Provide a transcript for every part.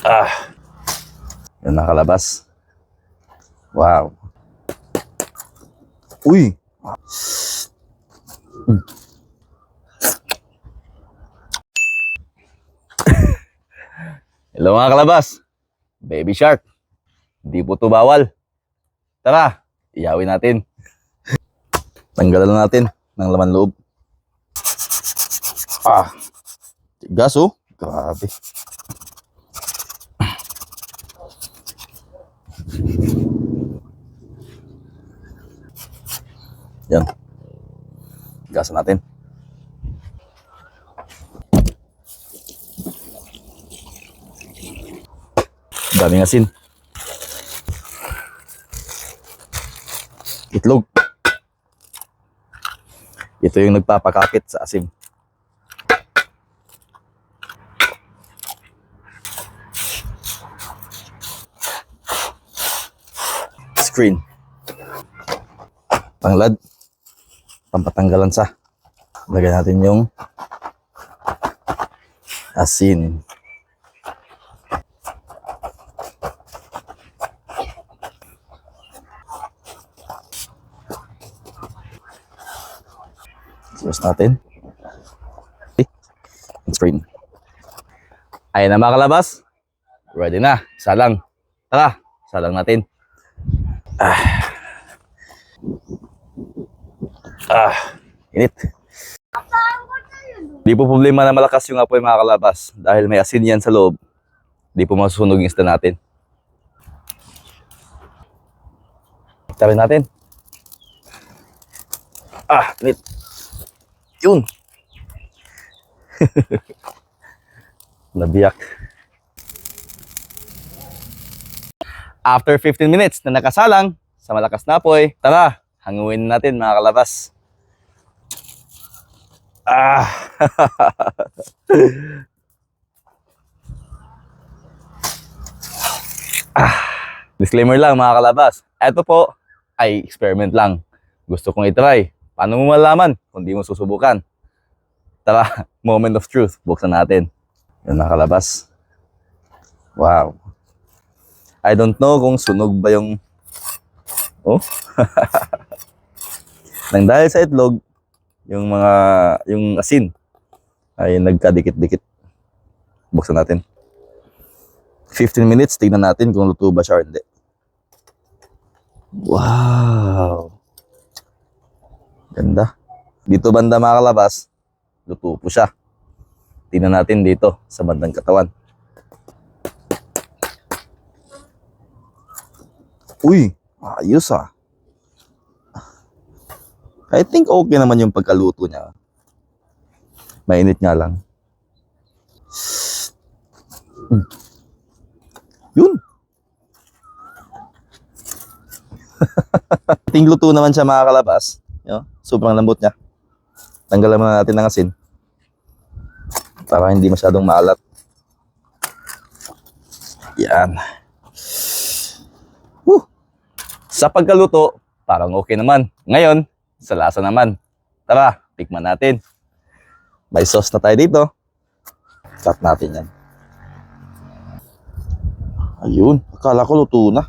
Ah, yun nakalabas. Wow. Uy. Hello mga kalabas. Baby shark. Di po to bawal. Tara, iyawin natin. Tanggalan natin ng laman loob. Tigas oh. Grabe. Yan. Gasan natin. Daming asin. Itlog. Ito yung nagpapakapit sa asin. Screen. Tanglad. Pampatanggalan sa. Lagyan natin yung asin. Sauce natin. Okay. Screen. Ayan na mga kalabas. Ready na. Salang. Tara, salang natin. Init. Di po problema na malakas yung apoy mga kalabas. Dahil may asin yan sa loob. Di po masusunog yung isda natin. Tarin natin. Init. Yun. Nabiyak. After 15 minutes na nakasalang sa malakas na apoy, tara, hanguin natin mga kalabas. Disclaimer lang mga kalabas. Ito po ay experiment lang. Gusto kong itry. Paano mo malaman kung di mo susubukan? Tara, moment of truth. Buksan natin. Yun mga kalabas. Wow. I don't know kung sunog ba yung... Oh. Nang dahil sa itlog, yung asin ay nagkadikit-dikit. Buksan natin. 15 minutes, tignan natin kung luto ba siya or hindi. Wow. Ganda. Dito banda mga kalabas, luto po siya. Tignan natin dito sa bandang katawan. Uy, ayos ah. I think okay naman yung pagkaluto niya. Mainit nga lang. Yun. Ting luto naman siya mga kalabas. Sobrang lambot niya. Tanggalan muna natin ng asin. Para hindi masyadong maalat. Yan. Sa pagkaluto, parang okay naman. Ngayon, sa lasa naman. Tara, tikman natin. May sauce na tayo dito. Cut natin yan. Ayun, akala ko luto na.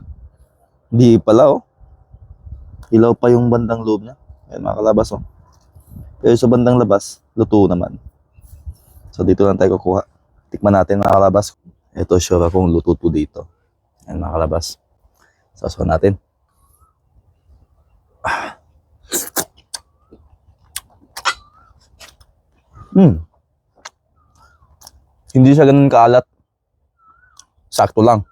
Hindi pala oh. Ilaw pa yung bandang loob niya. Ayan mga kalabas oh. Pero sa bandang labas, luto naman. So dito lang tayo kukuha. Tikman natin mga kalabas. Ito sure akong luto to dito. Ayan mga kalabas. Saucepan natin. Hindi siya ganun kaalat. Sakto lang.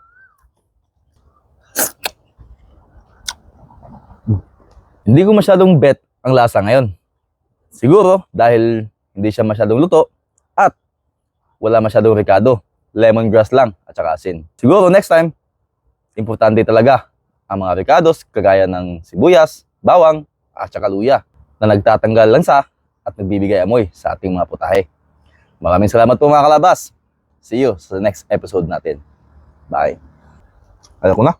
Hindi ko masyadong bet ang lasa ngayon. Siguro dahil hindi siya masyadong luto at wala masyadong ricado. Lemongrass lang at saka asin. Siguro next time, importante talaga ang mga ricados kagaya ng sibuyas, bawang at saka luya na nagtatanggal lansa at nagbibigay amoy sa ating mga putahe. Maraming salamat po mga kalabas. See you sa next episode natin. Bye. Ayaw ko na.